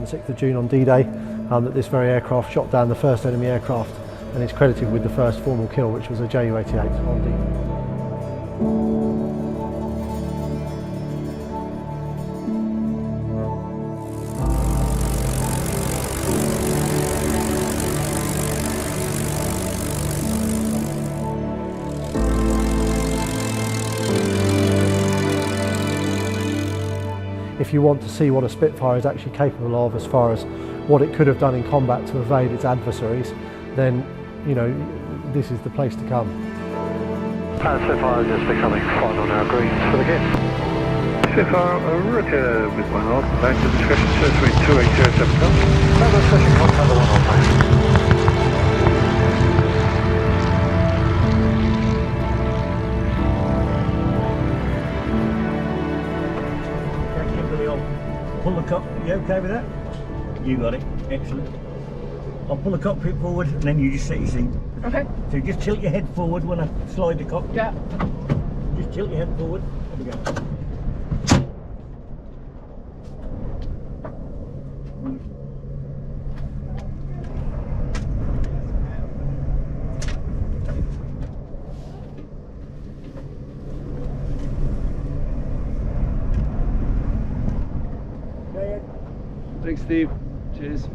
on the 6th of June on D-Day, that this very aircraft shot down the first enemy aircraft and is credited with the first formal kill, which was a Ju-88 on D-Day. If you want to see what a Spitfire is actually capable of as far as what it could have done in combat to evade its adversaries, then, you know, this is the place to come. Spitfire just becoming fine on our greens for the gift. Spitfire, rotor with 1 off, back to discussion 23280 knots. Have a discussion contact the 1 off, mate. Pull the cockpit, you okay with that? You got it, excellent. I'll pull the cockpit forward and then you just set your seat. Okay. So just tilt your head forward when I slide the cockpit. Yeah. Just tilt your head forward. There we go. Thanks, Steve. Cheers.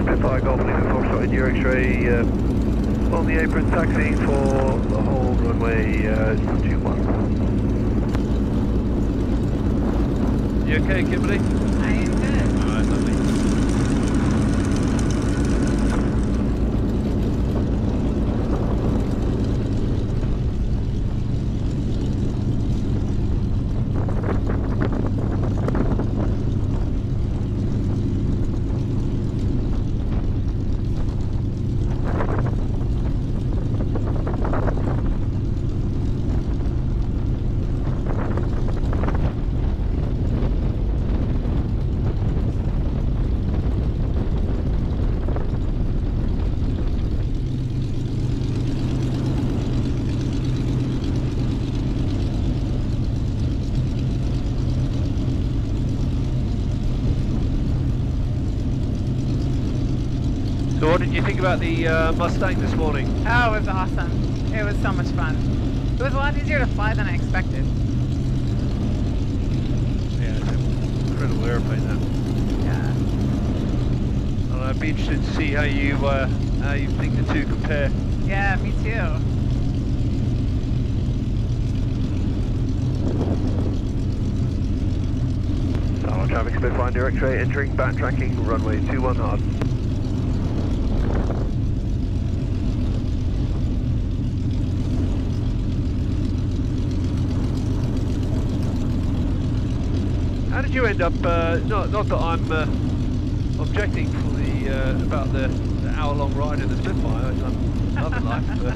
Spitfire Golf Lima Foxtrot in your X-ray on the apron, taxiing for the whole runway 21. You okay, Kimberly? I am good. Alright, lovely. So what did you think about the Mustang this morning? Oh, it was awesome. It was so much fun. It was a lot easier to fly than I expected. Yeah, it's an incredible airplane, that. Yeah. I I'd be interested to see how you think the two compare. Yeah, me too. Tower traffic Spitfire direct straight entering, backtracking, runway 21 hard. How did you end up? Not that I'm objecting for the about the hour-long ride in the Spitfire. I'm loving life. But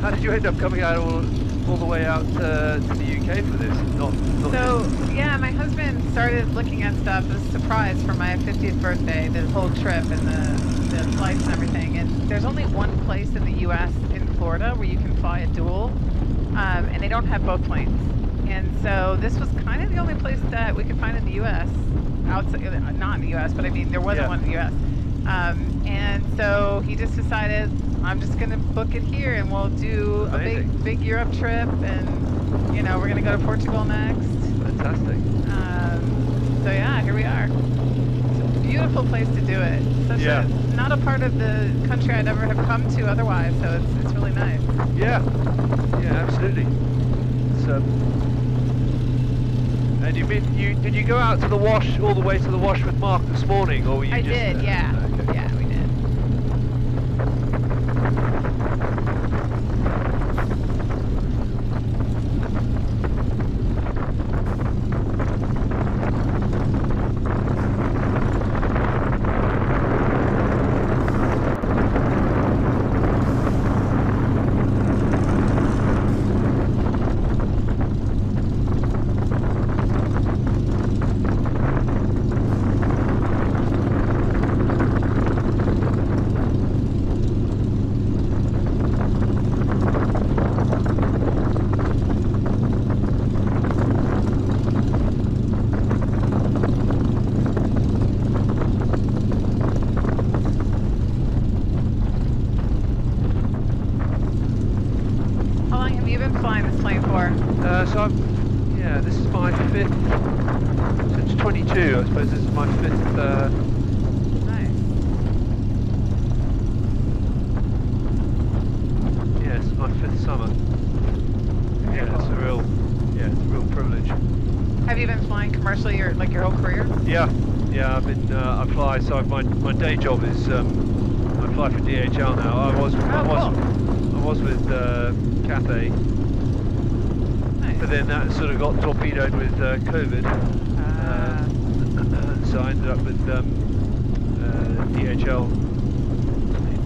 how did you end up coming out all the way out to the UK for this? Not So, just... yeah, my husband started looking at stuff as a surprise for my 50th birthday, the whole trip and the flights and everything. And there's only one place in the U.S. in Florida where you can fly a dual, and they don't have both planes. And so this was kind of the only place that we could find in the U.S. outside, not in the U.S., but I mean, there wasn't one in the U.S. And so he just decided, I'm just going to book it here and we'll do Amazing. a big Europe trip, and, you know, we're going to go to Portugal next. Fantastic. So yeah, here we are. It's a beautiful place to do it. Not a part of the country I'd ever have come to otherwise, so it's really nice. Yeah, absolutely. And did you go out to the wash, all the way to the wash with Mark this morning, or were you I just... did, yeah. Okay. Yeah, we did. How long have you been flying this plane for? This is my fifth, since 22, I suppose this is my fifth, Nice. yeah, it's my fifth summer. Very Yeah, cool. it's a real privilege. Have you been flying commercially your whole career? Yeah, I fly, so my day job is, I fly for DHL now. I was with Cathay, Nice. but then that sort of got torpedoed with COVID. So I ended up with DHL.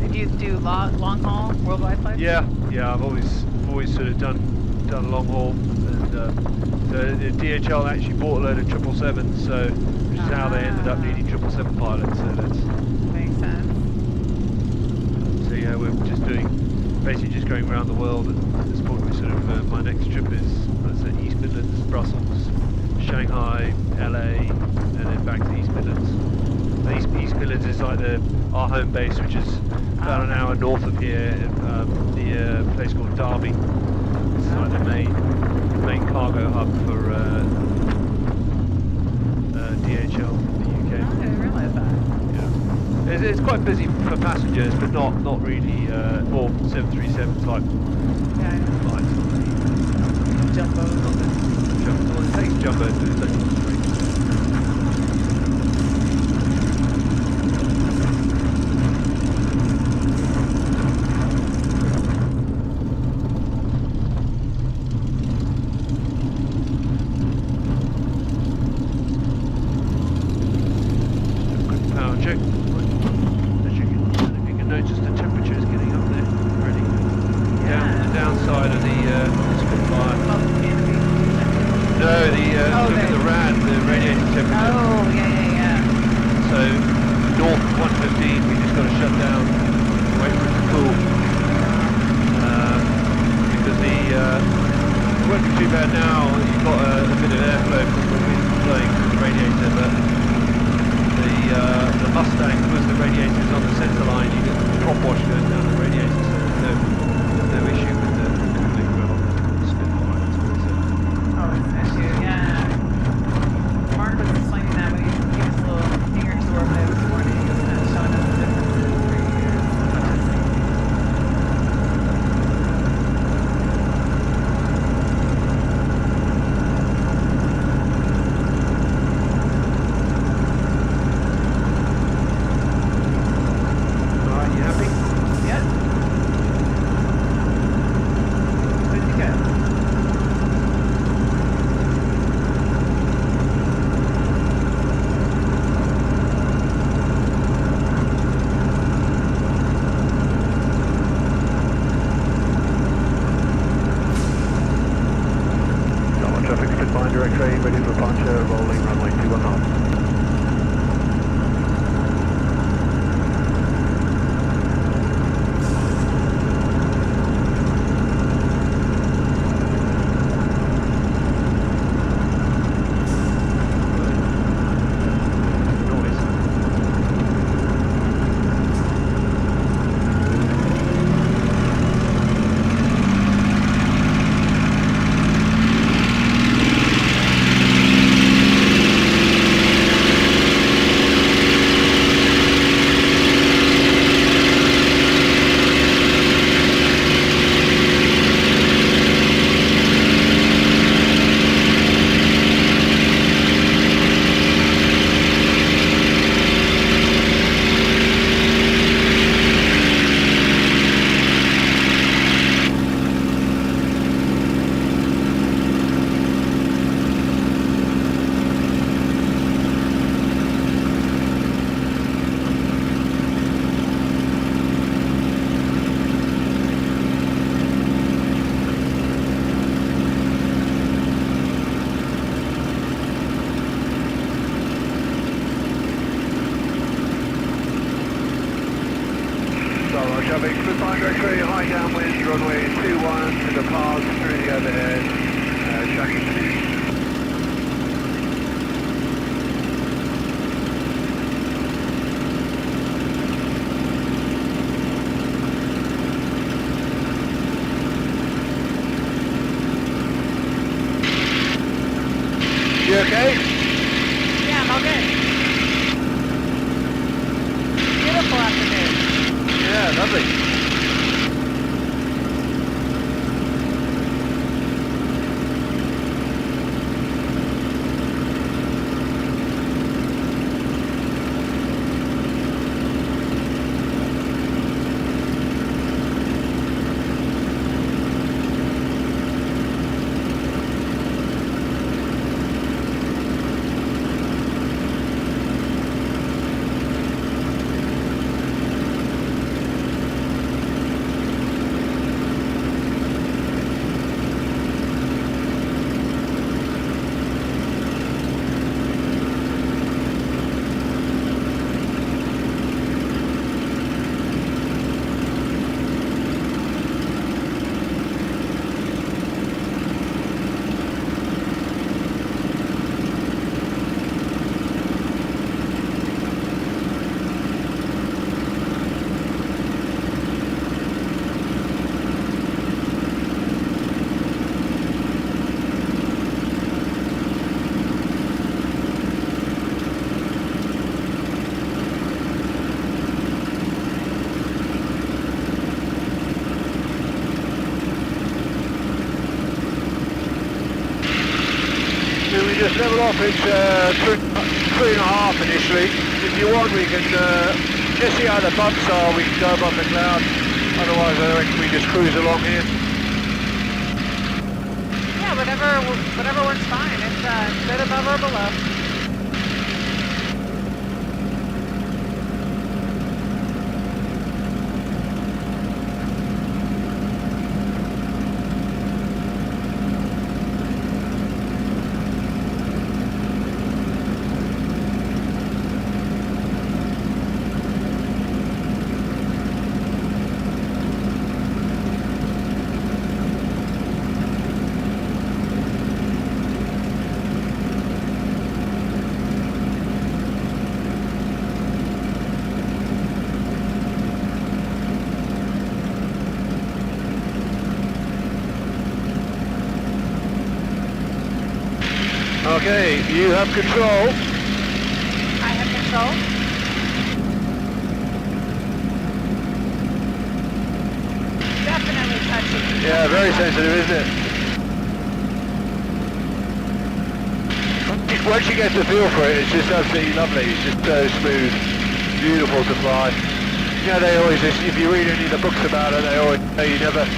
Did you do long haul worldwide flights? Yeah, I've always sort of done long haul, and the DHL actually bought a load of 777s, so which is how they ended up needing 777 pilots. So that's Makes sense. so yeah, we're basically just going around the world, and at this point we sort of my next trip is East Midlands, Brussels, Shanghai, LA, and then back to East Midlands. East Midlands is like our home base, which is about an hour north of here, the place called Derby. It's like the main cargo hub for DHL in the UK. Oh, I didn't realize that. Yeah, it's quite busy for passengers, but not really more 737 type Yeah. flights. Jumbo. Well, it takes jumbo to do that. Quick power check. As you can notice, the temperature is getting up there already. Down the downside of the Spitfire. No, look at the RAD, the radiator temperature. Oh, yeah. So north of 115, we just got to shut down, wait for it to cool. Because it won't be too bad now. You've got a bit of airflow from the wind blowing through the radiator, but the Mustang, because the radiator is on the centre line, you get prop wash going down the radiator, so there's no issue with the cooling on the Spitfire. Oh, it's an issue, yeah. Mark was explaining that when he was a little finger tour of it this morning. He was showing us the traffic, Spitfire direct 3, high downwind, runway 21 to the pass through the overhead, tracking to you. You okay? Yeah, I'm all good. Beautiful afternoon. Yeah, lovely. We just level off, it's 3.5 initially. If you want, we can just see how the bumps are, we can go above the cloud. Otherwise, I reckon we just cruise along here. Yeah, whatever works fine. It's good above or below. Okay, you have control. I have control. Definitely touchy. Yeah, very sensitive, isn't it? Once you get the feel for it, it's just absolutely lovely. It's just so smooth, beautiful to fly. You know, they always, if you read any of the books about it, they always say you didn't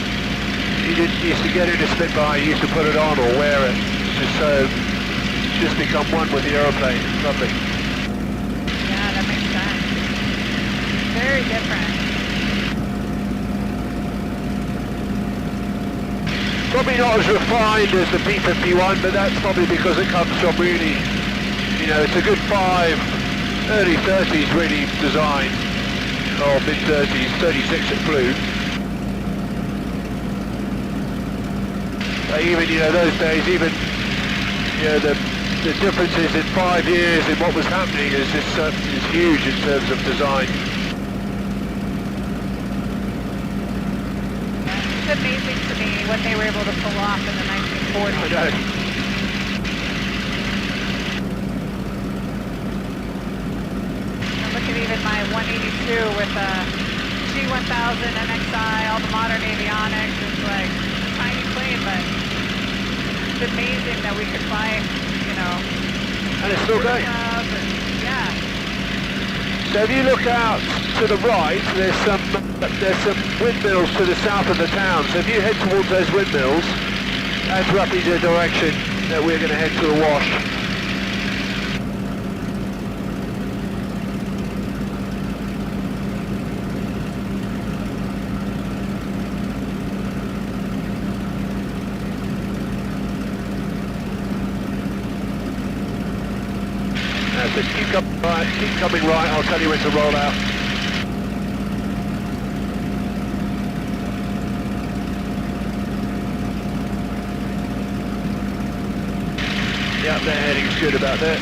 used to get into Spitfire, you used to put it on or wear it. It's just so, just become one with the aeroplane. It's lovely. Yeah, that makes sense. Very different. Probably not as refined as the P51, but that's probably because it comes from really, you know, it's a good early 30s really design, or mid 30s, 36 it flew. Even, you know, those days, even, you know, the differences in 5 years in what was happening is huge in terms of design. It's amazing to me what they were able to pull off in the 1940s. I know. And look at even my 182 with a G1000 NXI, all the modern avionics. It's like a tiny plane, but it's amazing that we could fly, you know. And it's still going. Yeah. So if you look out to the right, there's some windmills to the south of the town. So if you head towards those windmills, that's roughly the direction that we're going to head to the wash. Just keep coming right, I'll tell you when to roll out. good about that.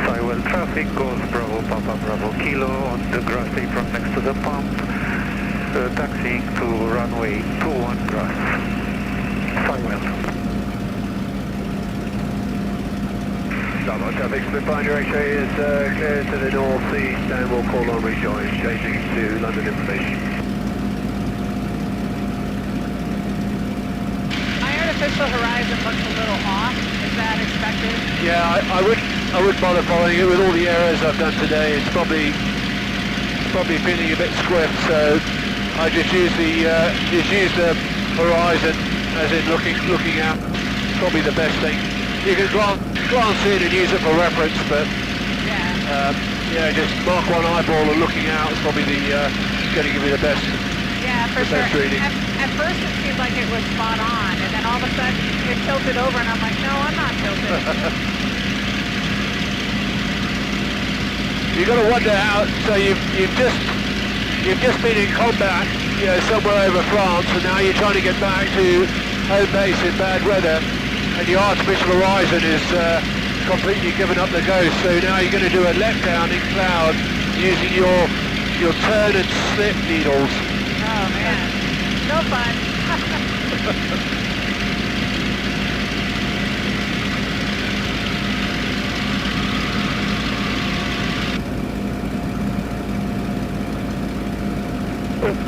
Skywell traffic goes Bravo Papa Bravo Kilo on the grass apron next to the pump. Taxiing to runway 21 grass. Skywell. Starboard traffic, Spitfire X-ray is clear to the northeast and we'll call on rejoin, changing to London information. My artificial horizon looks a little off. Is that expected? Yeah, I wouldn't bother following it with all the errors I've done today. It's probably feeling a bit squiff, so I just use the horizon as in looking out. It's probably the best thing. You can glance in and use it for reference, but yeah, just mark one eyeball and looking out is probably going to give you the best. Yeah, for sure. At first it seemed like it was spot on, and then all of a sudden it tilted over, and I'm like, no, I'm not tilted. You've got to wonder how. So you've just been in combat, you know, somewhere over France, and now you're trying to get back to home base in bad weather, and your artificial horizon is completely given up the ghost. So now you're going to do a letdown in cloud using your turn and slip needles. Oh man, no fun.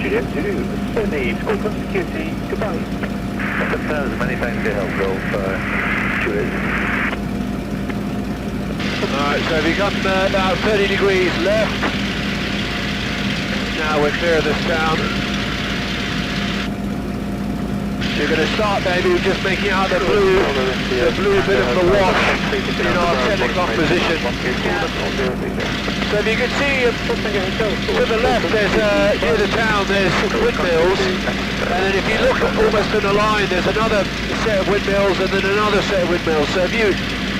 Juliet 2, Sydney, School of Security, goodbye. Confirms, many thanks for your help, Rolf, Juliet. Alright, so we've got about 30 degrees left. Now we're clear of this town. You're going to start maybe with just making out the blue bit of the wash in our 10 o'clock position. So if you can see to the left, there's near the town there's windmills, and then if you look almost in a line, there's another set of windmills and then another set of windmills. So if you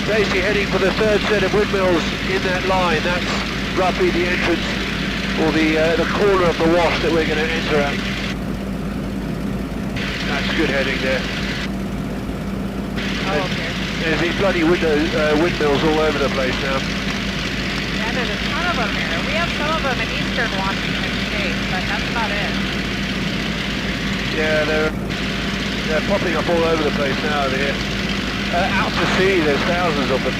basically heading for the third set of windmills in that line, that's roughly the entrance or the corner of the wash that we're going to enter at. That's good heading there. Oh, okay. There's these bloody windmills all over the place now. Yeah, there's a ton of them here. We have some of them in eastern Washington State, but that's about it. Yeah, they're popping up all over the place now over here. Out to sea, there's thousands of them.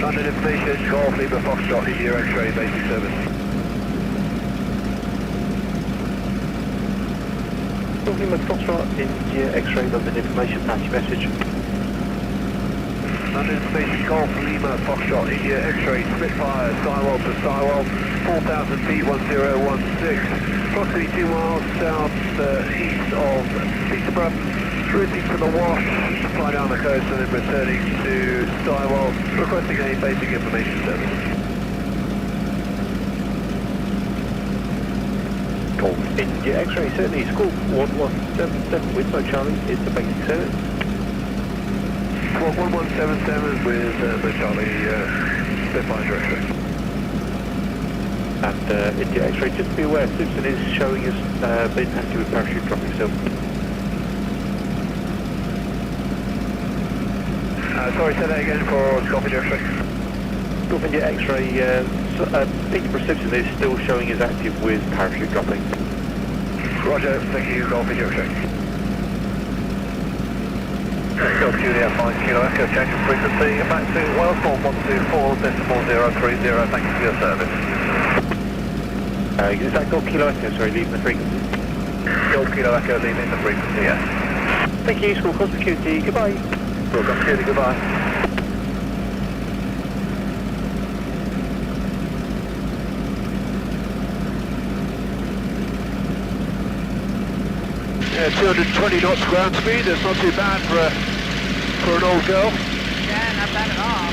London information, Golf Lima Foxtrot, India X-ray, basic service. Golf Lima Foxtrot, India X-ray, London information, patch message. London information, Golf Lima Foxtrot, India X-ray, Spitfire, Skywell to Skywell, 4,000 feet, 1016. Approximately 2 miles south-east of Peterborough, routing to the wash, fly down the coast and then returning to Skywell, requesting a basic information service. Golf India X-ray, certainly, School 1177 with no Charlie is the basic service. 1177 with the Charlie Spitfire X-ray. And India X-ray, just be aware, Simpson is showing us been active with parachute dropping, so. Sorry, say that again for Golf India X-ray. Golf India X-ray, Peterborough Simpson is still showing as active with parachute dropping. Roger, thank you, Golf India X-ray. Golf Juliet 5 Kilo Echo, change of frequency, back to Wales 4124.030, thank you for your service. Is that Golf Kilo Echo, sorry, leaving the frequency? Golf Kilo Echo, leaving the frequency, yes. Thank you, School of Security, goodbye. School of Security, goodbye. Yeah, 220 knots ground speed, that's not too bad for an old girl. Yeah, not bad at all.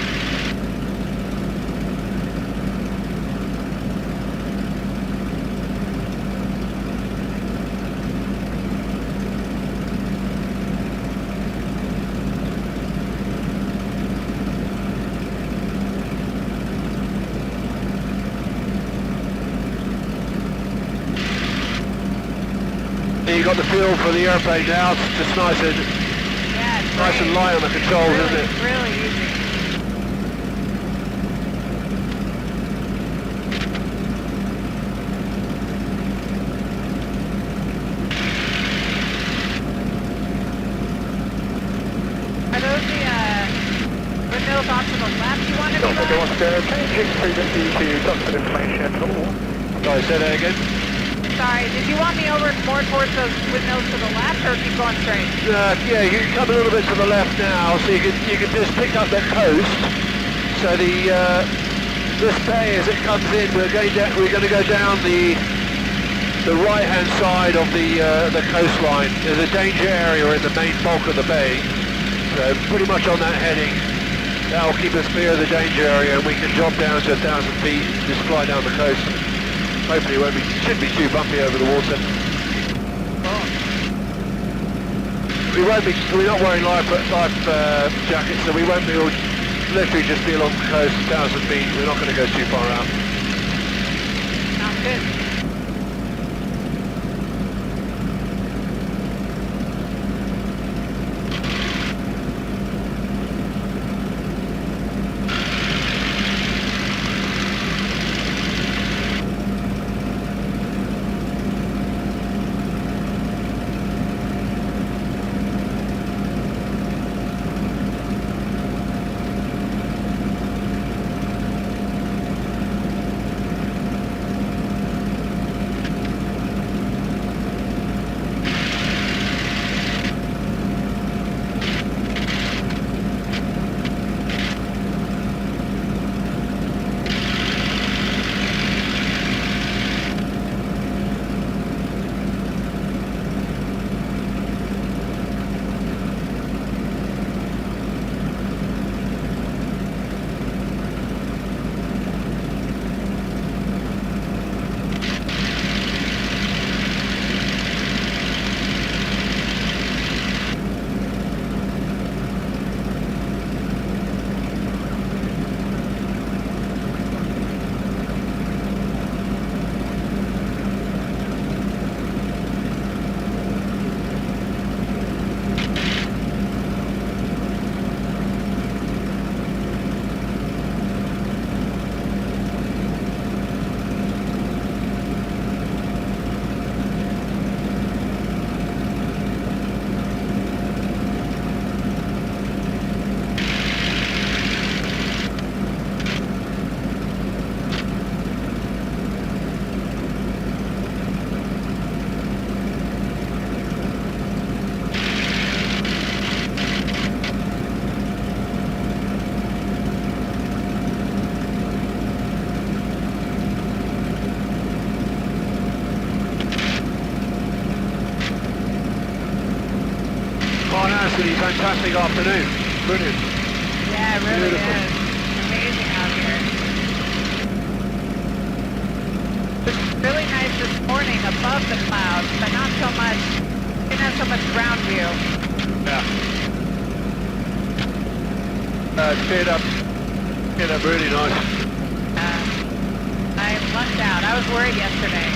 got the feel for the airplane now. It's just nice and Yeah, it's nice and great. light on the controls, Really, isn't it? really easy. Are those the windmills off to the left you want to be Delta on? Oscar, changing frequency to doctor information. Sorry, say that again. Sorry, did you want me over more towards those windmills to the left or keep going straight? Yeah, you can come a little bit to the left now, so you can just pick up the coast. So this bay as it comes in, we're going to go down the right hand side of the coastline. There's a danger area in the main bulk of the bay, so pretty much on that heading. That'll keep us clear of the danger area, and we can drop down to 1,000 feet and just fly down the coast. Hopefully it shouldn't be too bumpy over the water. We're not wearing life jackets, so we won't be, we'll literally just be along the coast, 1,000 feet. We're not going to go too far out. Sounds good. Absolutely fantastic afternoon. Brilliant. Yeah, it really Beautiful. is. Amazing out here. It's really nice this morning above the clouds, but not so much, didn't have so much ground view. Yeah. Cleared up really nice. I lucked out. I was worried yesterday.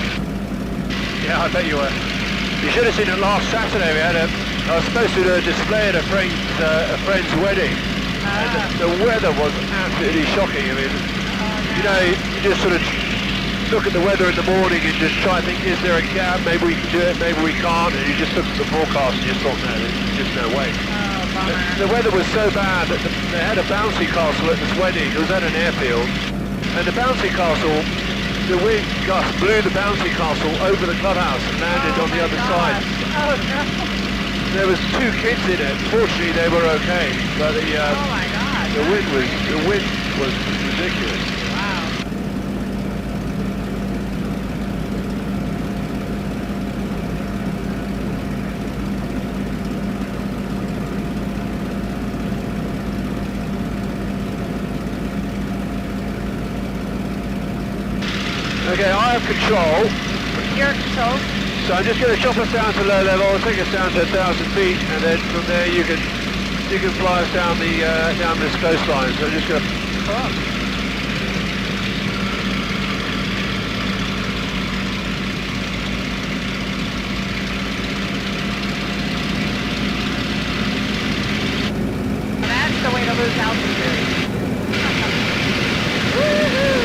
Yeah, I bet you were. You should have seen it last Saturday. I was supposed to do a display at a friend's wedding, and the weather was absolutely shocking. I mean, you know, you just sort of look at the weather in the morning and just try and think, is there a gap? Maybe we can do it, maybe we can't. And you just look at the forecast and you just thought, no, there's just no way. Oh, bummer. The weather was so bad that they had a bouncy castle at this wedding. It was at an airfield, and the bouncy castle, the wind gust blew the bouncy castle over the clubhouse and landed on the other side. Oh, no. There was 2 kids in it. Fortunately, they were okay, but Oh, my God. the wind was ridiculous. Wow. Okay, I have control. Your control. So I'm just going to chop us down to low level, take us down to 1,000 feet, and then from there you can fly us down this coastline. So I'm just going to. lose altitude. Woohoo!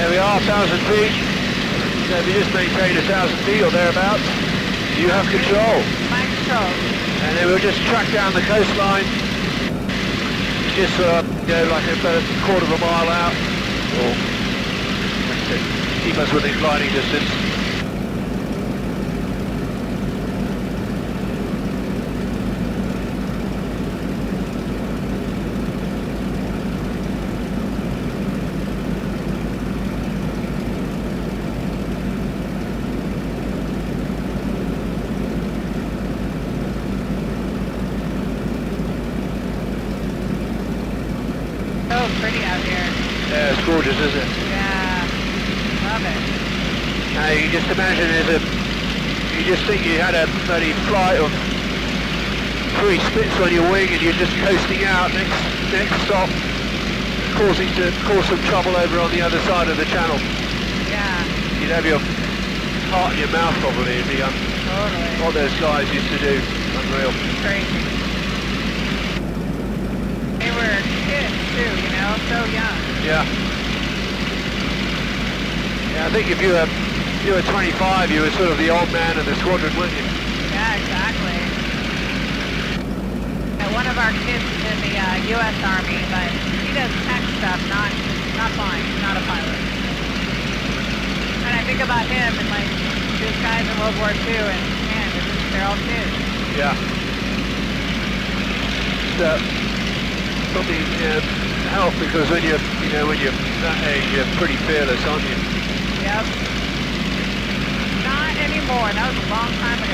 There we are, 1,000 feet. So if you just maintain 1,000 feet or thereabouts, you have control. My control. And then we'll just track down the coastline, just like about a quarter of a mile out, or like I said, keep us within gliding distance. So pretty out here. Yeah, it's gorgeous, isn't it? Yeah. Love it. You just imagine you just think you had a bloody flight of 3 Spits on your wing and you're just coasting out, next stop, cause some trouble over on the other side of the channel. Yeah. You'd have your heart in your mouth probably. It'd be Totally. what those guys used to do. Unreal. Crazy. They were kids too, you know, so young. Yeah. Yeah, I think if you were 25, you were sort of the old man of the squadron, weren't you? Yeah, exactly. Yeah, one of our kids is in the U.S. Army, but he does tech stuff, not flying. He's not a pilot. And I think about him and like these guys in World War II, and man, they're all kids. Yeah. So, probably help because when you're that age, you're pretty fearless, aren't you? Yep. Not anymore. That was a long time ago.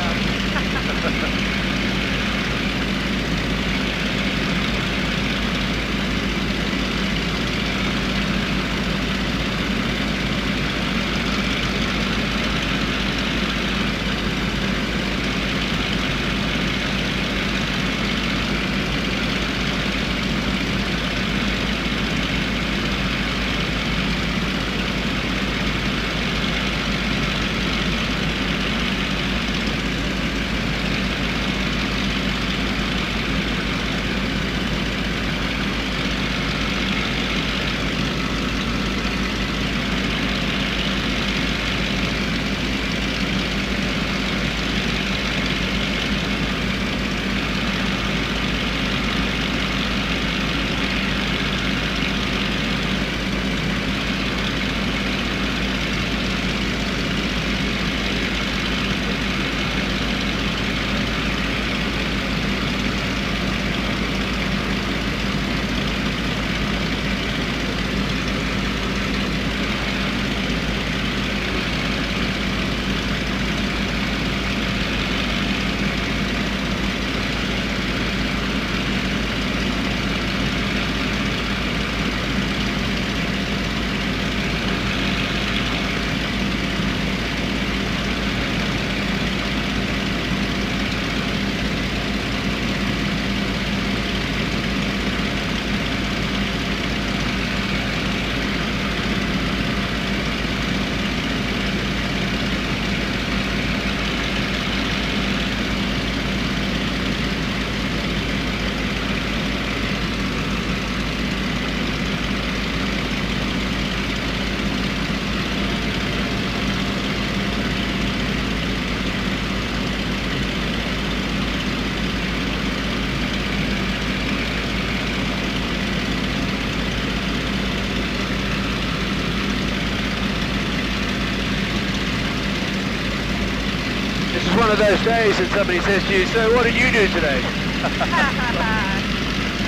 one of those days and somebody says to you, so what did you do today?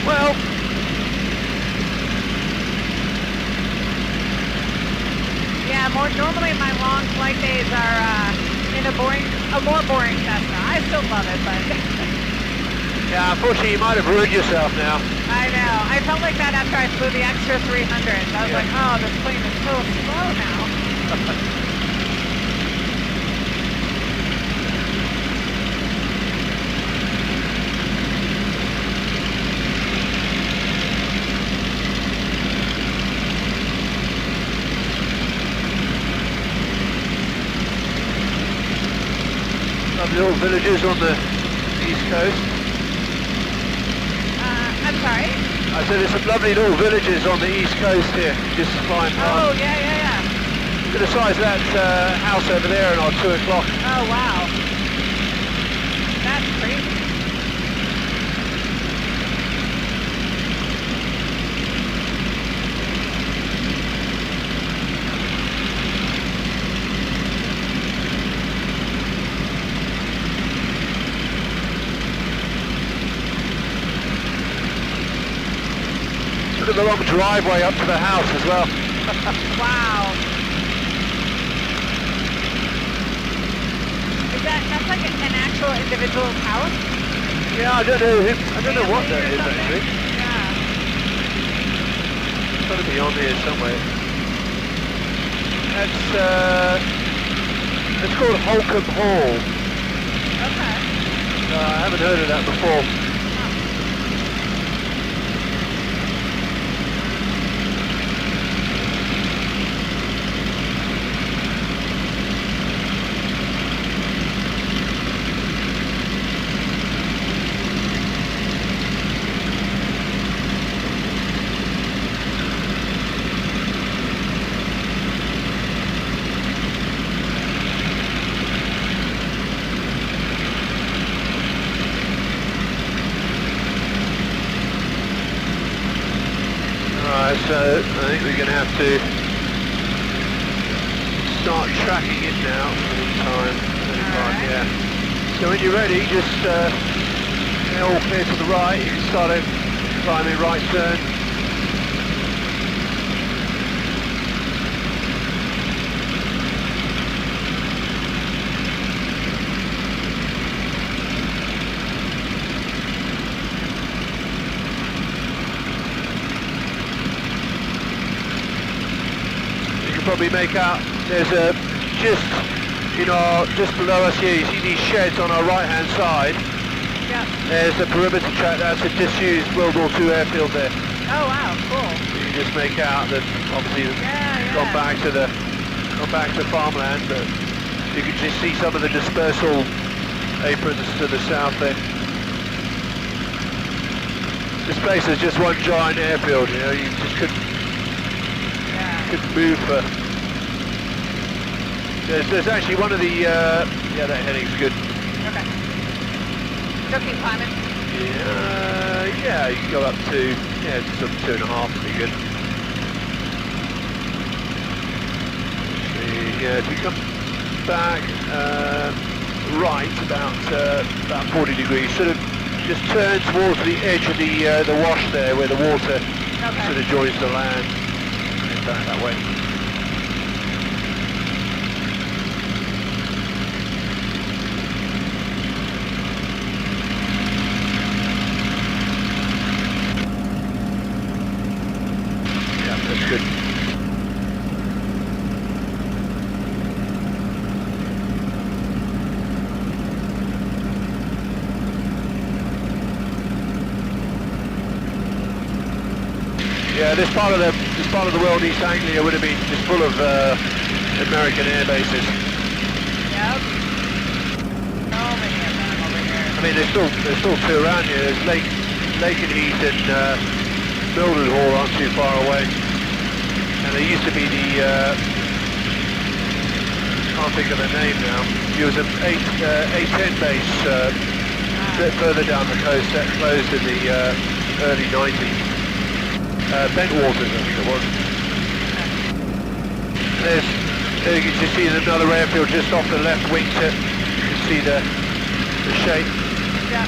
Well, yeah, normally my long flight days are in a more boring Cessna. I still love it, but yeah, unfortunately you might have ruined yourself now. I know. I felt like that after I flew the extra 300s. I was like, oh, this plane is so slow now. Little villages on the east coast. I'm sorry? I said there's some lovely little villages on the east coast here, just flying past. Oh, yeah. Look at the size of that house over there at 2 o'clock. Oh, wow. That's crazy. Look at the long driveway up to the house as well. Wow. That's like an actual individual house? Yeah, I don't know what that is actually. Yeah. It's got to be on here somewhere. It's called Holcombe Hall. Okay. I haven't heard of that before. So I think we're going to have to start tracking it now for the time. Right. Yeah. So when you're ready, just all clear to the right. You can start a climbing right turn. Probably make out there's a just below us here. You see these sheds on our right hand side. Yeah. There's a perimeter track. That's a disused World War II airfield there. Oh wow, cool. You can just make out that obviously gone back to farmland, but you can just see some of the dispersal aprons to the south there. This place is just one giant airfield. You know, you just couldn't move for. There's actually one of the yeah, that heading's good. Okay. Still keep climbing? Yeah, you can go up to sort of 2.5 would be good. Yeah, if you come back right about 40 degrees, sort of just turn towards the edge of the wash there where the water sort of joins the land. Back that way. Yeah, that's good. Yeah, this part of the world, East Anglia, would have been just full of American air bases. Yep. So many of them over here. I mean, there's still two around here. There's Lakenheath and Mildred Hall aren't too far away. And there used to be the can't think of the name now. It was an A-10 base a bit further down the coast that closed in the early 90s. Bentwaters, I think it was. There you can just see another airfield just off the left wingtip. You can see the shape. Yeah.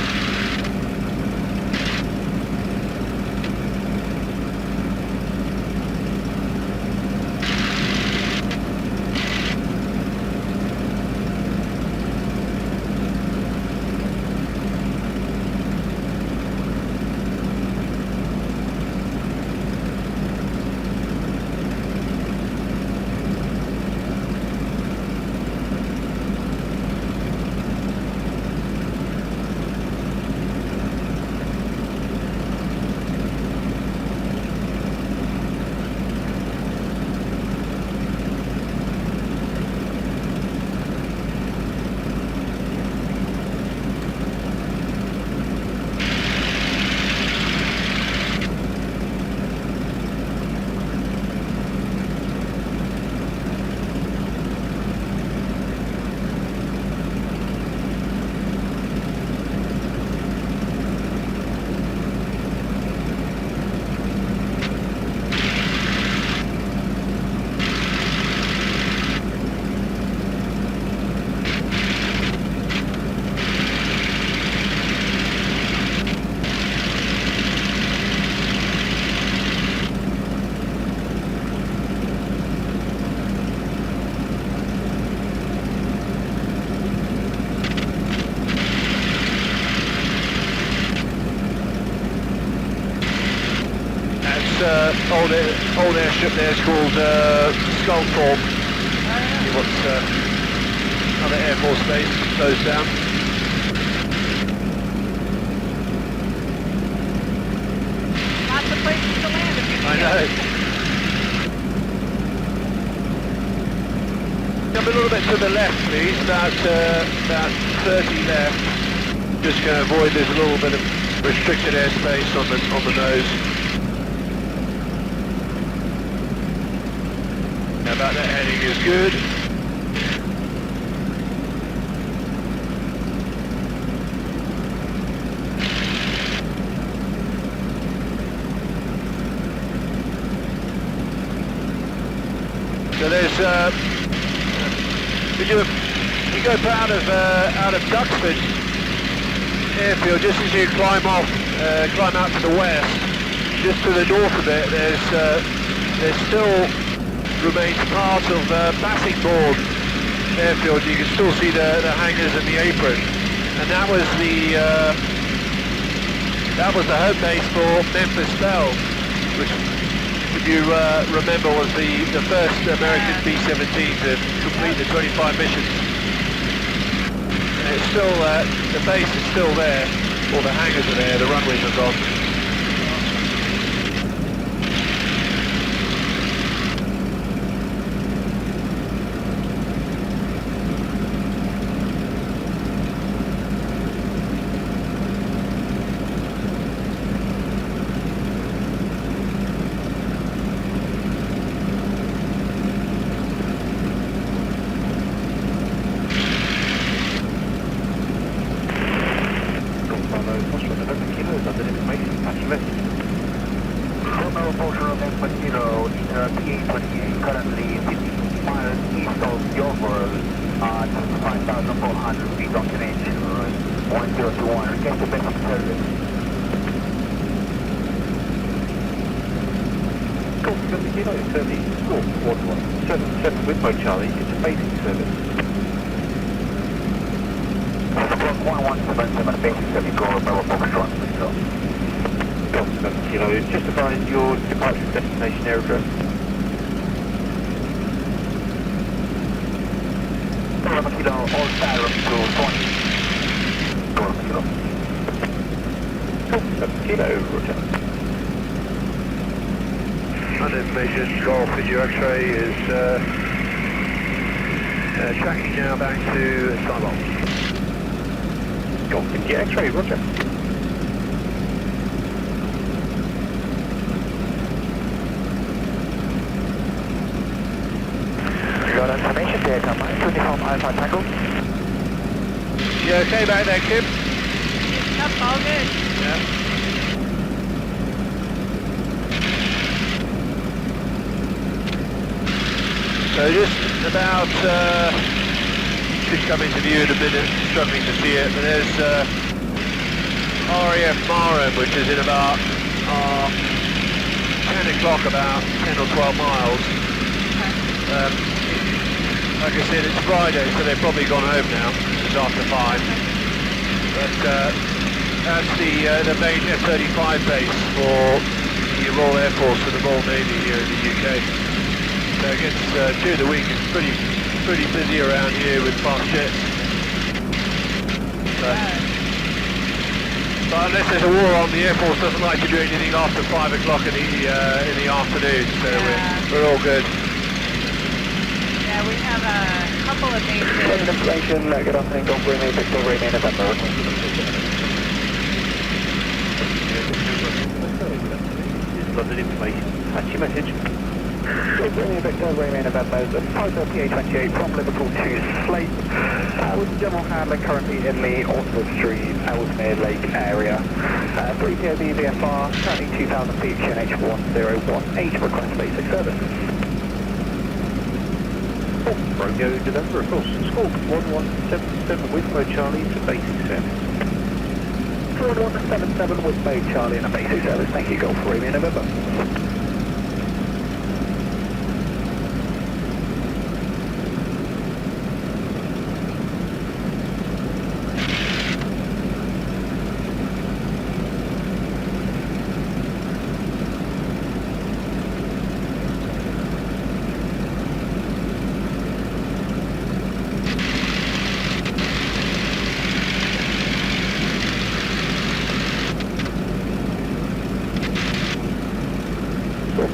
Old airstrip there is called Skullthorpe. See what's another Air Force base closed down. Lots of places to land if you need I know. Come a little bit to the left, please. About 30 left. Just going to avoid. There's a little bit of restricted airspace on the nose. About that heading is good. So there's you go out of Duxford airfield just as you climb out to the west. Just to the north of it, there's still remains part of Bassingbourn airfield. You can still see the hangars and the apron, and that was the home base for Memphis Bell, which, if you remember, was the first American B-17 to complete the 25 missions. And it's still the base is still there, all the hangars are there, the runways are gone. Information, Golf Video X-ray is tracking now back to Skyball. Golf Video X-ray, roger. Got information, data mine, uniform Alpha Tango. You okay back there, Kim? Yep, all good. Yeah. So just about should come into view in a minute, struggling to see it, but there's RAF Marham, which is in about 10 o'clock, about 10 or 12 miles. Like I said, it's Friday, so they've probably gone home now. It's after 5. But that's the main F-35 base for the Royal Air Force and the Royal Navy here in the UK. So I guess during the week it's pretty busy around here with fast jets. But unless there's a war on, the Air Force doesn't like to do anything after 5 o'clock in the afternoon, so we're all good. Yeah, we have a couple of bases. Information, good afternoon, Golf Romeo, Victor Romeo, November. London information. That's your message. Golf Romeo, Victor Romeo, November, the Piper PA28 from Liverpool to Slate, with general handling currently in the Oxford Street, Ellesmere Lake area. 3 POV VFR, currently 2,000 feet, QNH 1018, request basic service. Romeo November, of course. Squawk 1177 with Mo Charlie to basic service. 1177 with Mo Charlie and a basic service. Thank you, Golf Romeo November.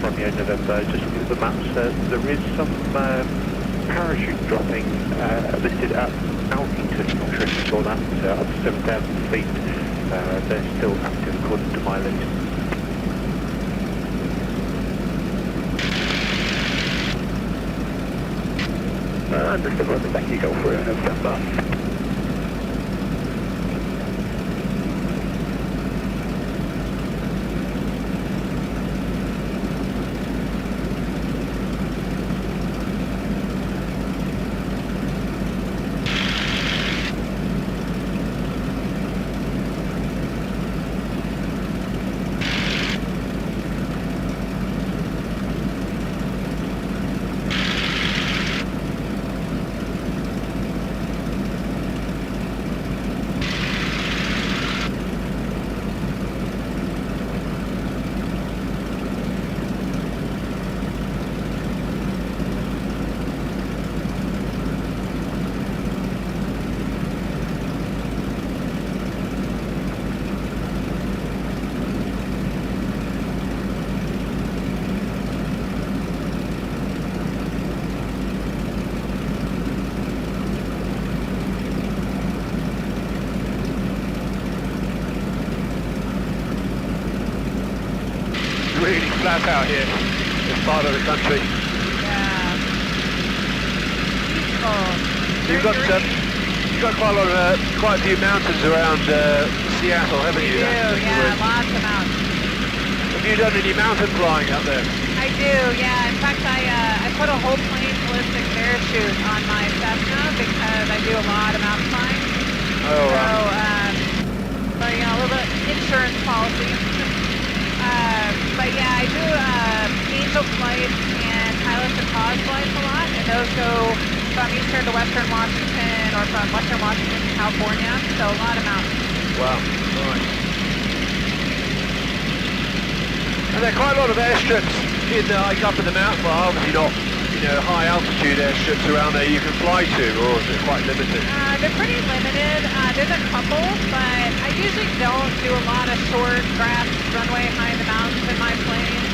Romeo November, just looking at the maps, there is some parachute dropping listed at Alkington, not sure if you saw that, up to 7,000 feet. They're still active according to my list. Understood, thank you, Golf Romeo November. Really flat out here, this part of the country. Yeah. Beautiful. You've got quite a few mountains around Seattle, haven't you? We do, yeah, lots of mountains. Have you done any mountain flying up there? I do, yeah. In fact, I put a whole plane ballistic parachute on my Cessna because I do a lot of mountain flying. Oh, so, but, you know, a little bit insurance policy. But yeah, I do angel flights and pilot to cause flights a lot, and those go from eastern to western Washington or from western Washington to California, so a lot of mountains. Wow, nice. And there are quite a lot of airstrips in like up in the mountains, well, obviously not, you know, high altitude airstrips around there you can fly to, or is it quite limited? They're pretty limited. There's a couple, but I usually don't do a lot of short grass runway high in the mountains in my plane.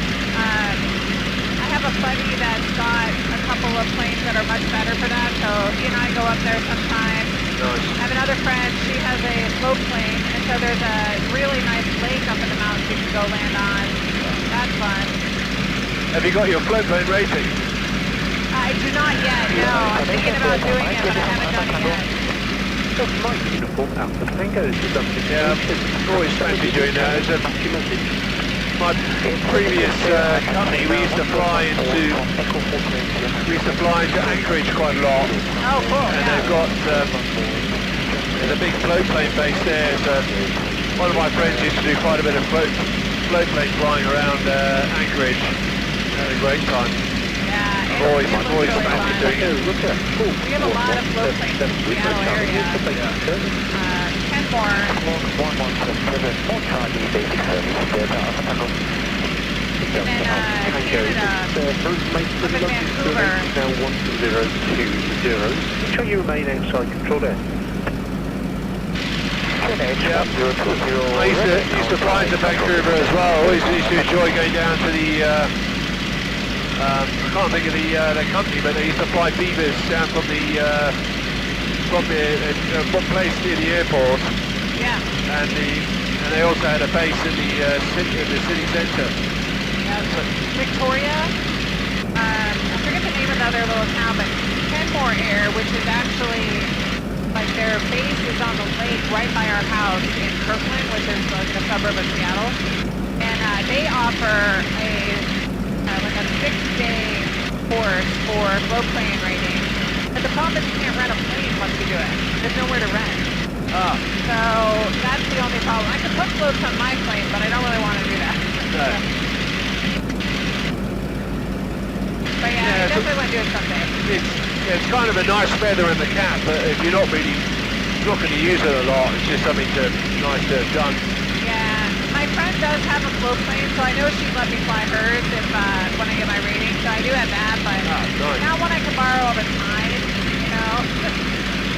I have a buddy that's got a couple of planes that are much better for that, so he and I go up there sometimes. Nice. I have another friend, she has a slope plane, and so there's a really nice lake up in the mountains you can go land on. That's fun. Have you got your float plane rating? I do not yet, no. I'm thinking about doing it, but I haven't done it yet. Does my uniform out the tango? Yeah, always fancy doing that. It's a my previous company, we used to fly into Anchorage quite a lot. Oh, cool. And Yeah. they've got there's a big float plane base there. So one of my friends used to do quite a bit of float plane flying around Anchorage. Had a great time. Yeah, I've always it looks fancied really doing fun. it. We have a lot of float planes in the Seattle area. Kenmore. And then Canada, up in Vancouver. Now 1020. Make sure you remain outside control there. Yeah. I used to fly to Vancouver as well. Always used to enjoy going down to the I can't think of the company, but they used to fly beavers down from the one place near the airport. Yeah. And they also had a base in the city centre. Yeah. Victoria. I forget the name of the other little town, but Kenmore Air, which is actually like their base is on the lake right by our house in Kirkland, which is like a suburb of Seattle, and they offer like a 6-day course for float plane rating. But the problem is you can't rent a plane once you do it. There's nowhere to rent. Ah. So that's the only problem. I could put floats on my plane, but I don't really want to do that. No. But yeah, I definitely want to do it someday. It's kind of a nice feather in the cap, but if you're not going to use it a lot, it's just something nice to have done. Yeah, my friend does have a float plane, so I know she'd let me fly hers if when I get my rating. So I do have that, but nice. not one I can borrow all the time, you know.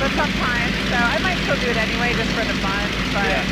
But sometimes, so I might still do it anyway, just for the fun. But Yeah.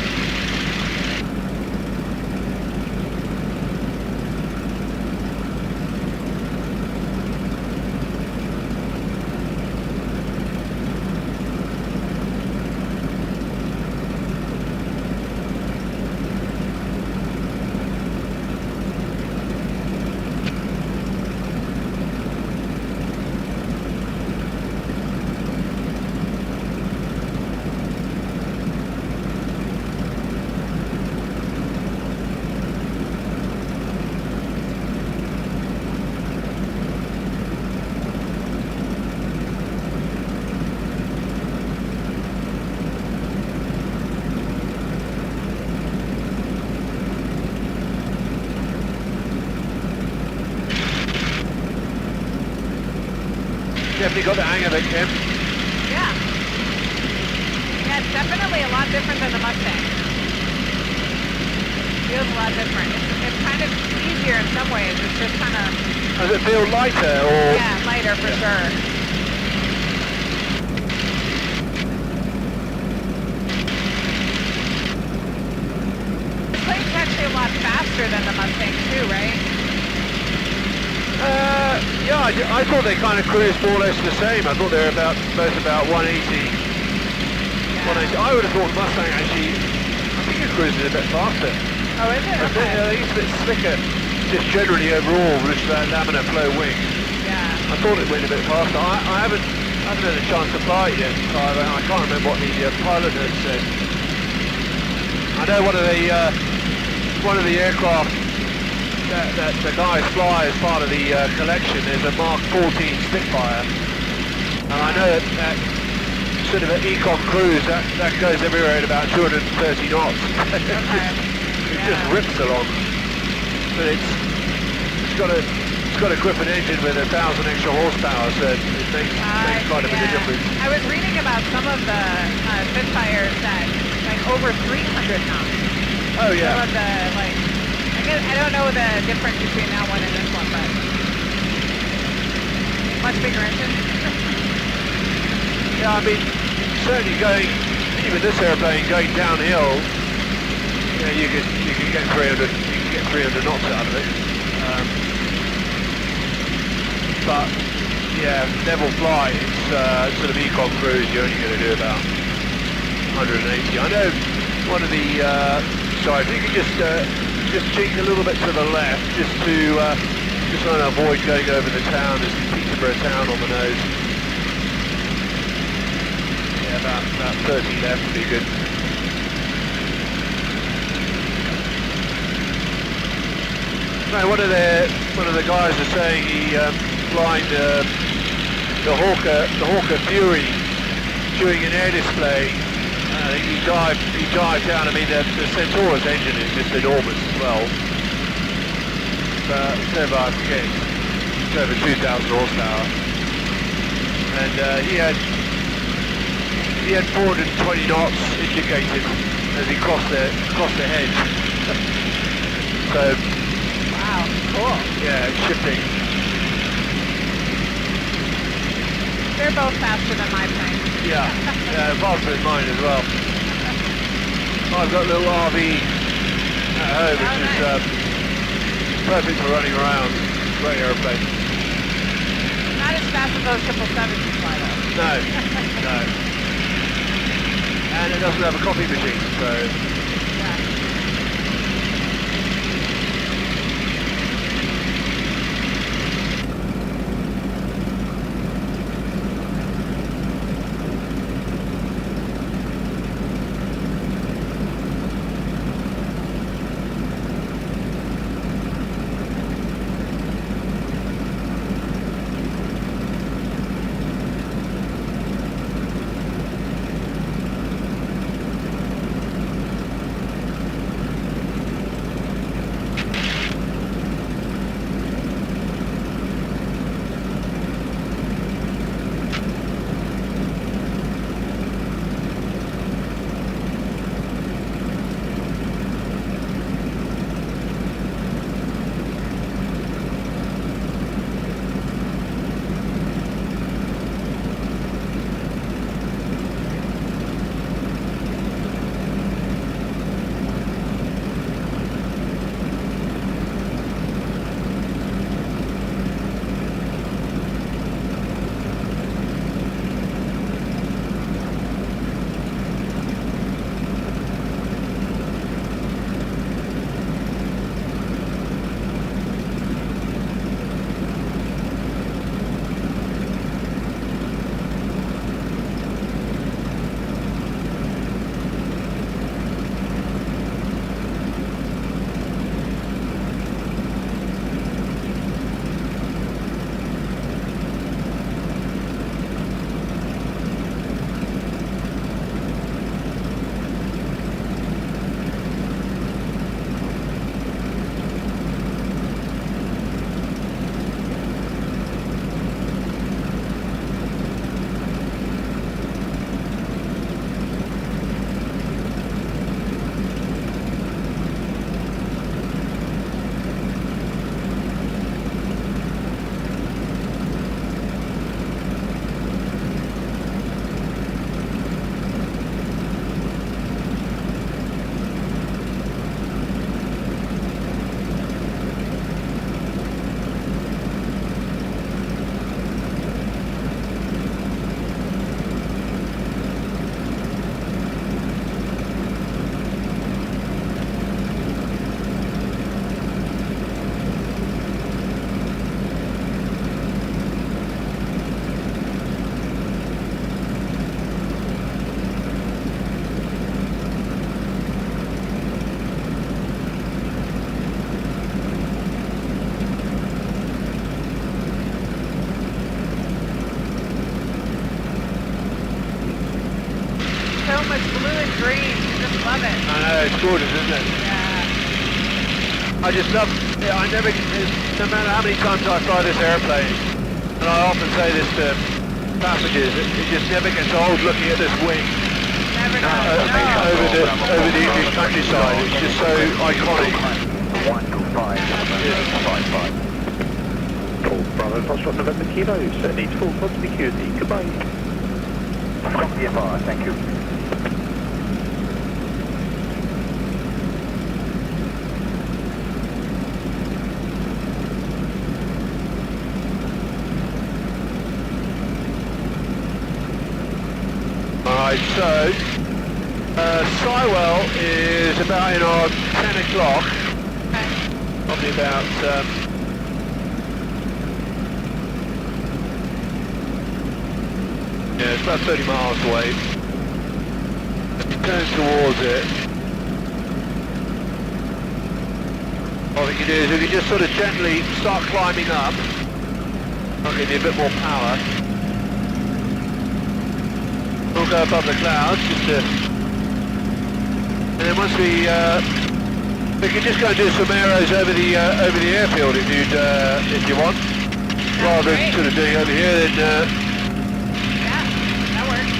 Definitely got the hang of it, Kim. yeah. Yeah, it's definitely a lot different than the Mustang. Feels a lot different. It's kind of easier in some ways. It's just kind of... Does it feel lighter or? Yeah, lighter for sure. The plane's actually a lot faster than the Mustang too, right? Yeah, I thought they kind of cruised more or less the same. I thought they were both about 180. 180. I would have thought the Mustang actually, I think it cruises a bit faster. Oh, is it? I think it's a bit slicker, just generally overall, with that laminar flow wing. Yeah. I thought it went a bit faster. I haven't had a chance to fly it yet. I can't remember what the pilot had said. I know one of the aircraft that the guys fly as part of the collection is a Mark 14 Spitfire, and I know that sort of an econ cruise that goes everywhere at about 230 knots. It just rips along, but it's got a Griffin engine with 1,000 extra horsepower, so it makes quite a bit of difference. I was reading about some of the Spitfires that like over 300 knots. Oh yeah. Some of the like. I don't know the difference between that one and this one, but much bigger engine. Yeah, I mean, certainly even this airplane going downhill, you can get 300 knots out of it. But yeah, level flight, it's sort of econ cruise. You're only going to do about 180. I know one of the. Sorry, if you could just cheek a little bit to the left, just trying to avoid going over the town. There's Peterborough town on the nose. Yeah, about 30 left would be good. No, one of the guys was saying he flying the Hawker Fury doing an air display. He dived down. I mean, the Centaurus engine is just enormous as well. It's over, I forget, it's over 2,000 horsepower. And he had 420 knots indicated as he crossed the hedge. So, Wow, cool. yeah, it's shifting. They're both faster than my plane. Yeah, faster than mine as well. I've got a little RV at home, which is perfect for running around. Great aeroplane. Not as fast as those 777s you fly though. No, no. And it doesn't have a coffee machine, so... Yeah. So much blue and green. You just love it. I know, it's gorgeous, isn't it? Yeah. I just love, I never, no matter how many times I fly this airplane, and I often say this to passengers, it just never gets old looking at this wing Never know. over the English countryside. It's just so iconic. 125. Full Bravo, Foxtrot November Kilo, needs full continuity, goodbye. Copy the FR, thank you. Alright, so Sywell is about in our 10 o'clock, probably about yeah, it's about 30 miles away. Turn towards it. What you can do is if you just sort of gently start climbing up, I'll give you a bit more power. We'll go above the clouds just to, and then once we can just go and do some arrows over the airfield if you want, rather than sort of doing over here. Then yeah, that works.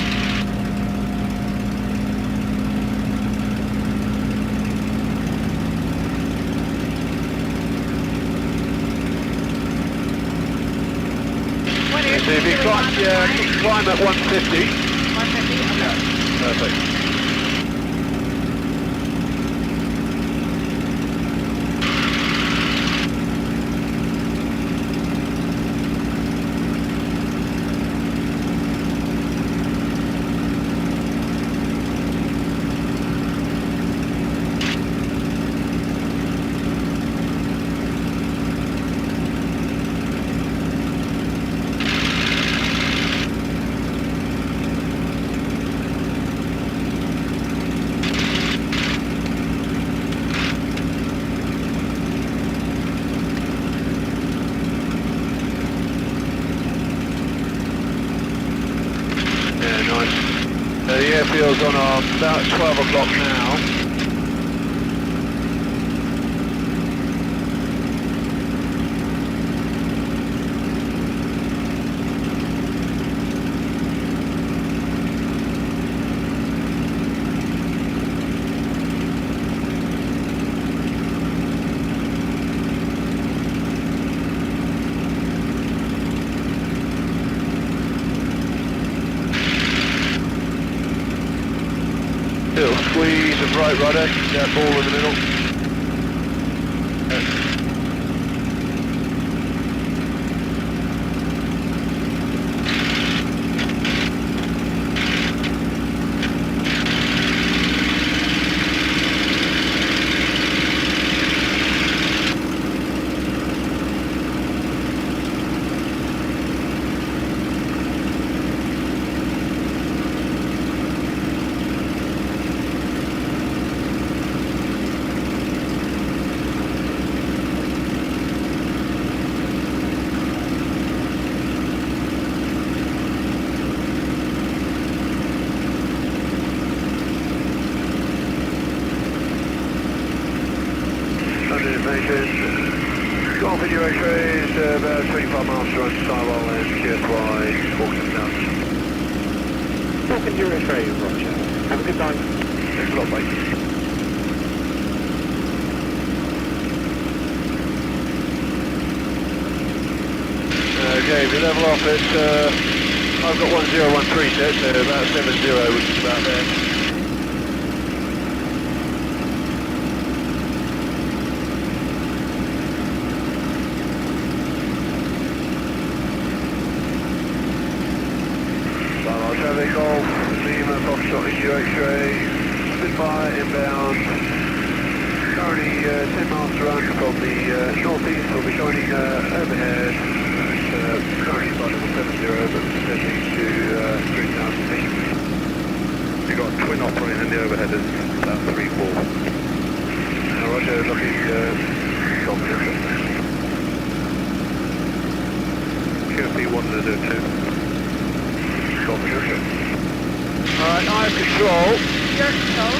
What so if you climb at 150. 150? Okay. Yeah, perfect. The airfield's on about 12 o'clock now. Little squeeze of right rudder, that ball in the middle. Golf in your X-rays, about 25 miles to run Skywall and QSY, Walking down. Talking to your X-ray, Roger. Have a good time. Thanks a lot, mate. Okay, if you level off at, I've got 1013 set, so about 70, which is about there. Traffic Golf, Lima, Foxtrot, issue X-ray, Spitfire inbound, currently 10 miles to run from the northeast, will be shining overhead, currently by level 70 but descending to 3,000 feet. You've got twin operating in the overhead is about 3-4. Roger, looking Golf position. QFP 102. Alright, I have control. Your control.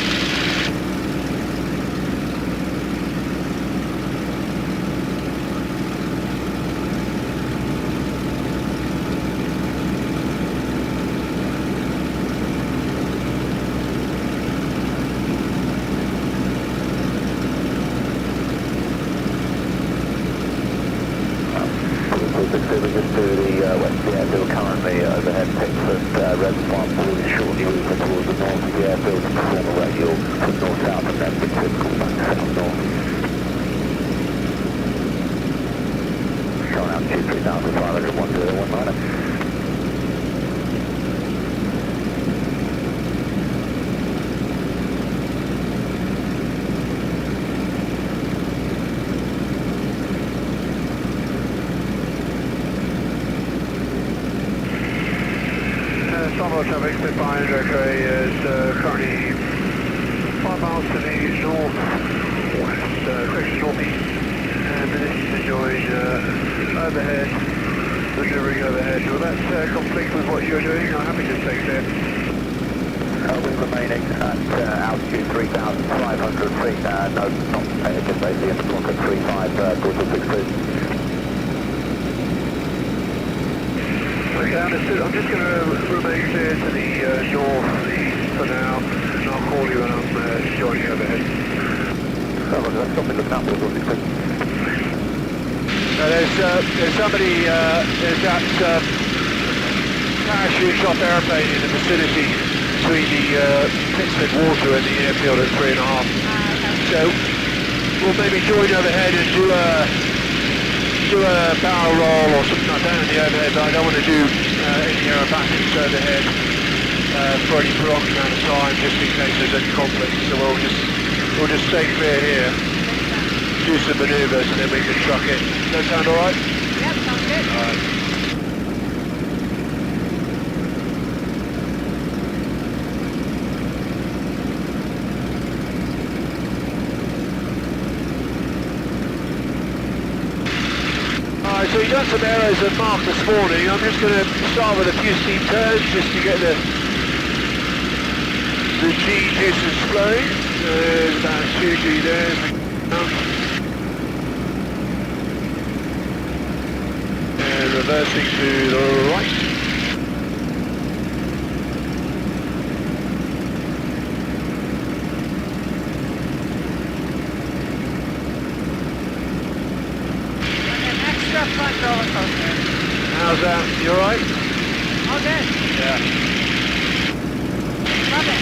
Just to the west of the airfield currently, overhead Pickford, reservoir moving shortly moving towards the north of the airfield to perform a radial from north-south and then Pickford come back south-north. Showing out 3,500, 1019. Starboard traffic, Spitfire X-ray is currently 5 miles to the north-west, correction northeast. join overhead, maneuvering overhead. Will that conflict with what you're doing? I'm happy to take that. We're remaining at altitude 3,500 feet, no, not just basically in the block at 35, 4262. Okay, understood. I'm just going to remain clear to the north-east for now, and I'll call you when I'm joining overhead. That's something to count with 4262. There's somebody, there's that parachute shot airplane in the vicinity between the Pittsburgh water and the airfield at 3.5. So we'll maybe join overhead and do a barrel roll or something like that in the overhead, but I don't want to do any aerobatics overhead for any prolonged amount of time, just in case there's any conflict. So we'll just stay clear here, do some manoeuvres, and then we can truck it. Does that sound all right? Yep, sounds good. All right. Alright, so you've done some arrows at Mark this morning. I'm just going to start with a few steep turns just to get the G juices flowing. There's about 2G there. And reversing to the right. Front roller coaster. How's that? You alright? All good. Yeah. Love it.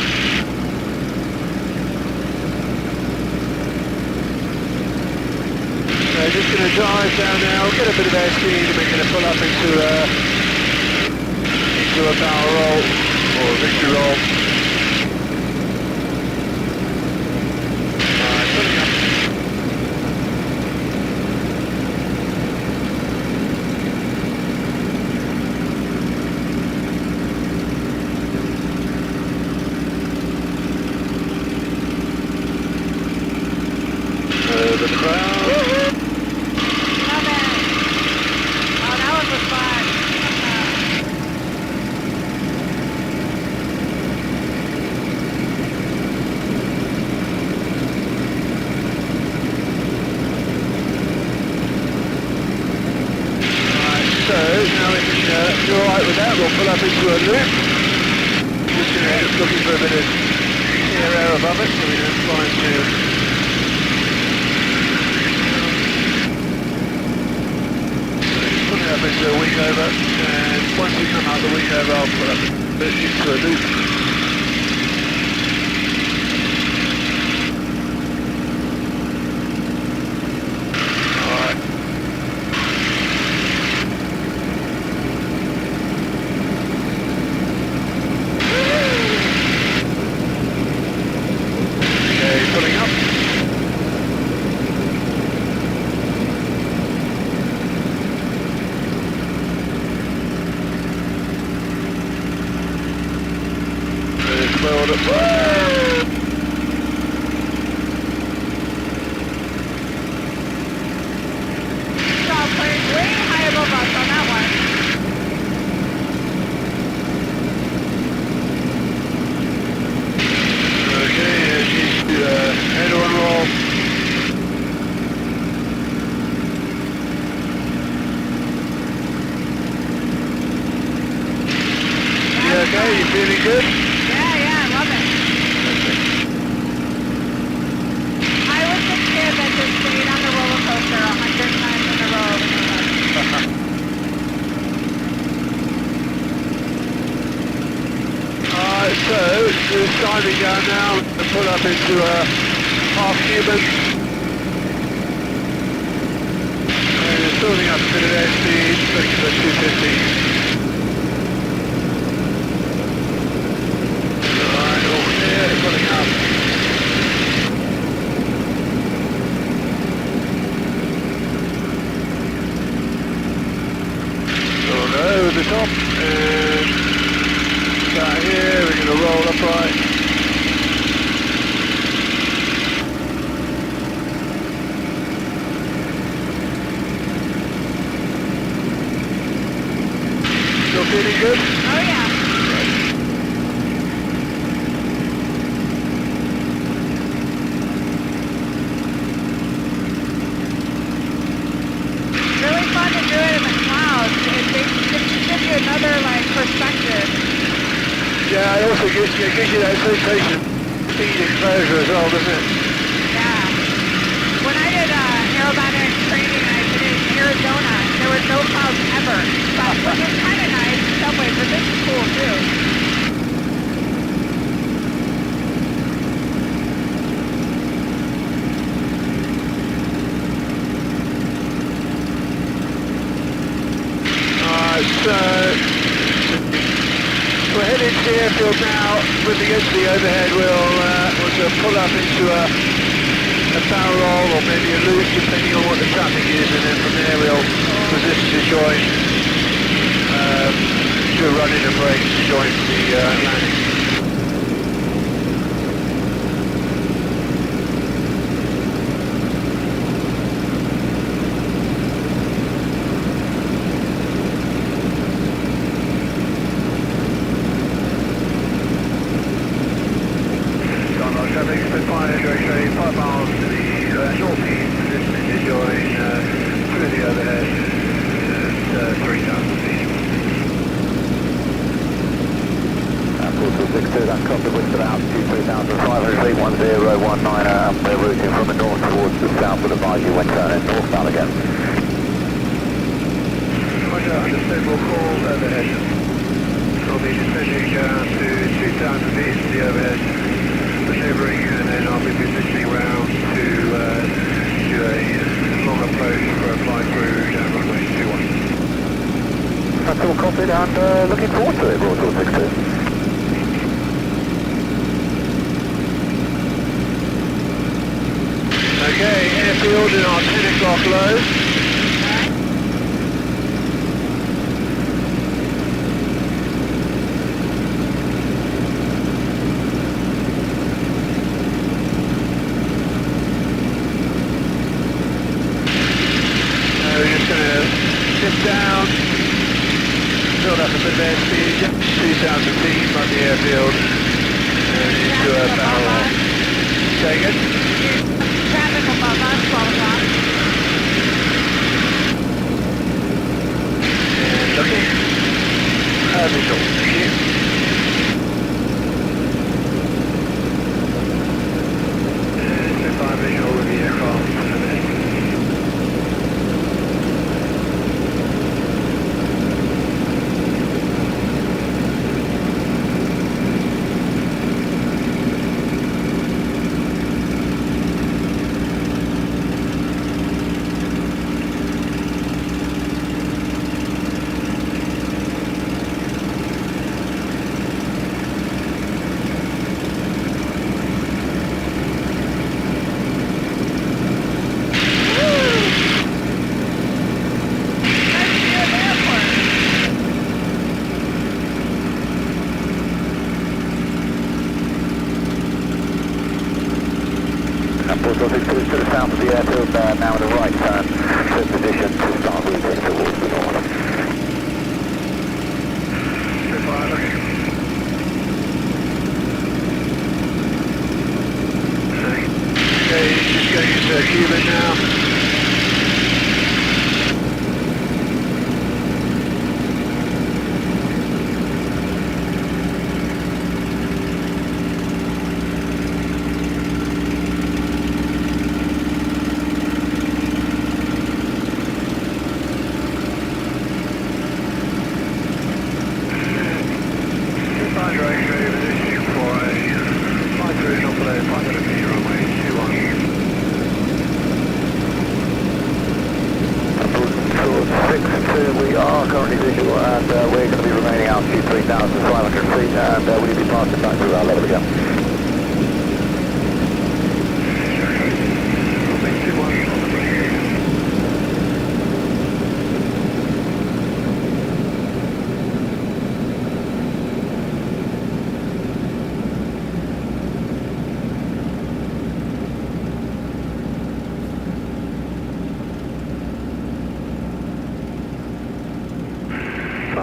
So just going to drive down now, get a bit of airspeed, and we're going to pull up into a barrel roll or a victory roll. Alright, pulling up. The crowd. Love it. Oh, that one was fun. Alright, so now we can, if you're alright with that, we'll pull up into a loop. Just looking for a bit of clear air above it so we don't fly into up into a wing over, and once we come out the wing over, I'll put up into a loop. Alright. Okay, pulling up. Well, Way high above us on that one. okay, she's head on roll. You okay? You feeling good? Yeah, I love it. I was the kid that just stayed on the roller coaster 100 times in a row. Alright, so we're sliding down now and pull up into a half human. And we're building up a bit of airspeed, looking for 250. Alright, all clear, pulling up. So over the top, and start here, we're going to roll upright. feeling good? Oh yeah. Really fun to do it in the clouds. It gives you another like perspective. Yeah, it also gives you that sensation, speed exposure as well, doesn't it? Yeah. When I did aerobatic training, I did it in Arizona. There were no clouds ever, which was kind of nice in some ways, but this is cool too. So we're heading to the airfield now. When we get to the overhead, we'll sort of pull up into a parallel or maybe a loop, depending on what the traffic is, and then from there we'll position to join, do a run in a break to join the landing. Traffic, Spitfire, direction 5 miles to the northeast, positioning to join through the overhead at 3,000 feet. 4262, that's copy with about 23,500 feet, 1019, and we're routing from the north towards the south with advise you when turning northbound again. Roger, understood, we'll call overhead. We'll be descending down to 2,000 feet to the overhead, maneuvering, and then I'll be positioning round to do a long approach for a fly through down runway 21. That's all copied and looking forward to it, Royal 262. Okay, airfield in our 10 o'clock low. Down, build up a bit of airspeed, 2,000 feet above the airfield, and into a parallel. Say again? Traffic above us, 12 o'clock. And looking. Visual, thank you. And Spitfire visual with the aircraft. To the south of the airfield there, now in a right turn, to position to start routing towards the north. Spitfire looking. Okay, just going into Cuban now. We are currently visual and we're going to be remaining altitude 3,500 feet and we'll be passing back to our level again.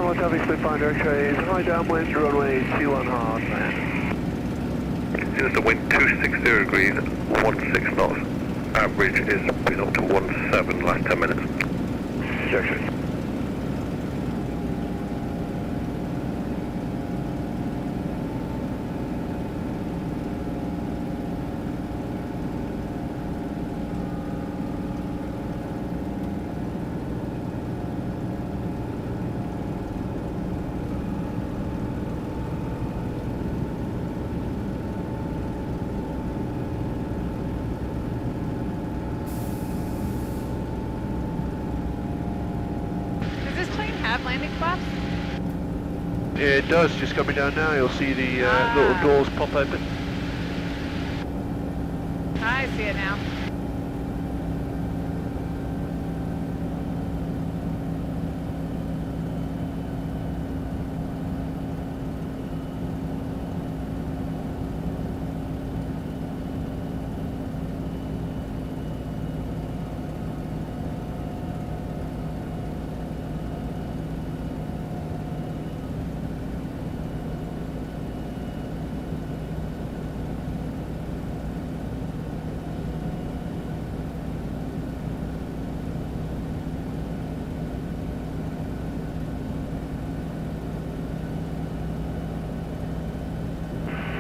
Tower traffic, Spitfire X-rays, high downwind, runway 21 hard, land. Here's the wind 260 degrees, 16 knots. Average is been up to 17 last 10 minutes. Projection. Does this plane have landing flaps? Yeah, it does, just coming down now, you'll see the Ah. little doors pop open. I see it now.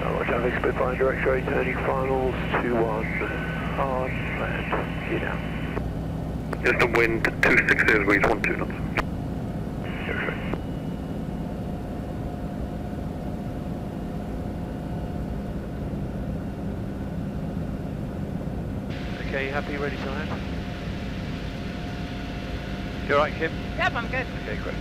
Tower traffic, Spitfire X-ray, turning finals 21 hard, land. You now. Here's the wind 260 degrees, 12 knots. X-ray. Okay, you happy, ready to land? You alright, Kim? Yep, I'm good. Okay, great.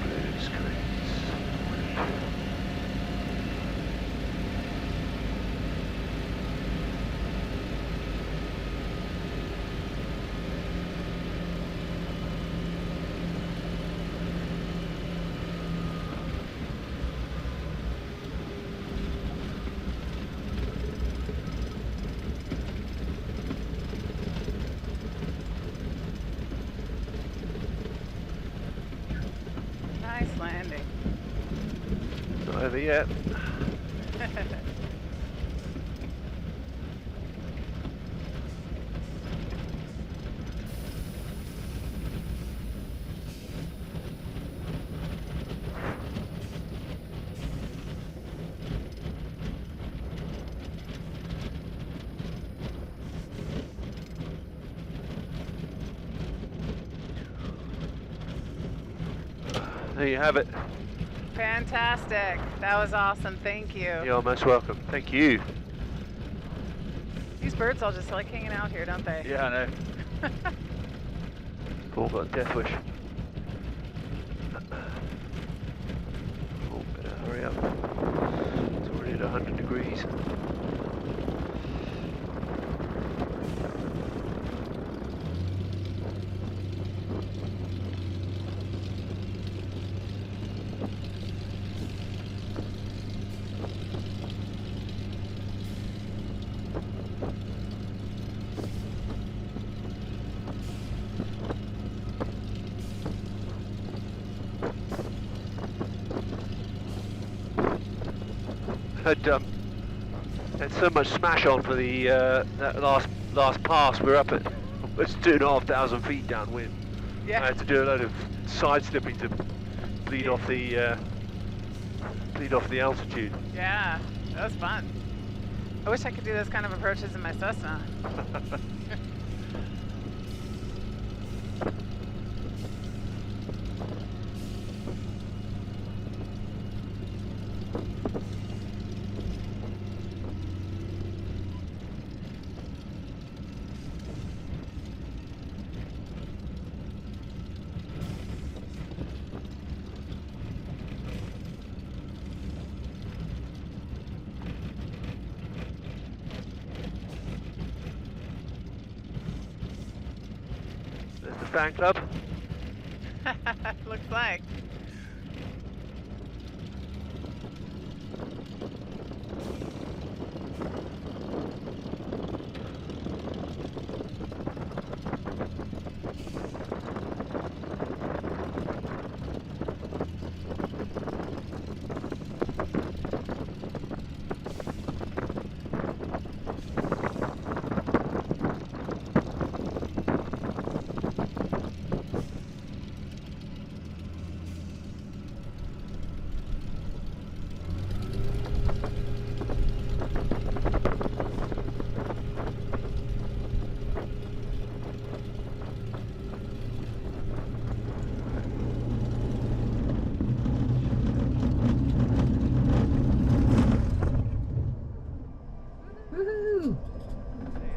Blue screens. Nice landing. Not over yet. There you have it. Fantastic. That was awesome. Thank you. You're most welcome. Thank you. These birds all just like hanging out here, don't they? Yeah, I know. All got a death wish. Oh, better hurry up. It's already at 100 degrees. Had so much smash on for the that last pass. We're up at almost 2,500 feet downwind. Yeah. I had to do a load of side slipping to bleed off the altitude. Yeah, that was fun. I wish I could do those kind of approaches in my Cessna. fan club. Looks like.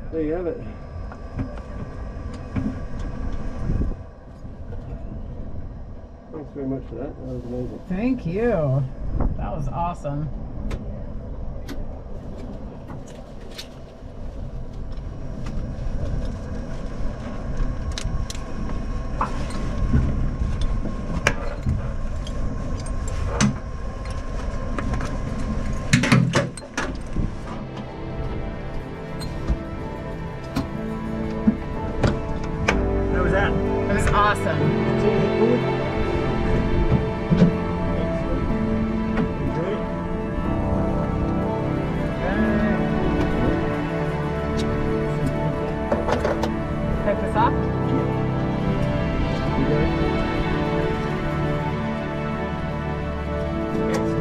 There you have it. Thanks very much for that. That was amazing. Thank you. That was awesome. How was that? It was awesome. Enjoy it? Pick this up.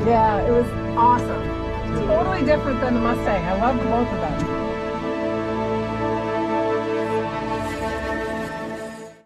Yeah, it was awesome. Totally different than the Mustang. I loved both of them.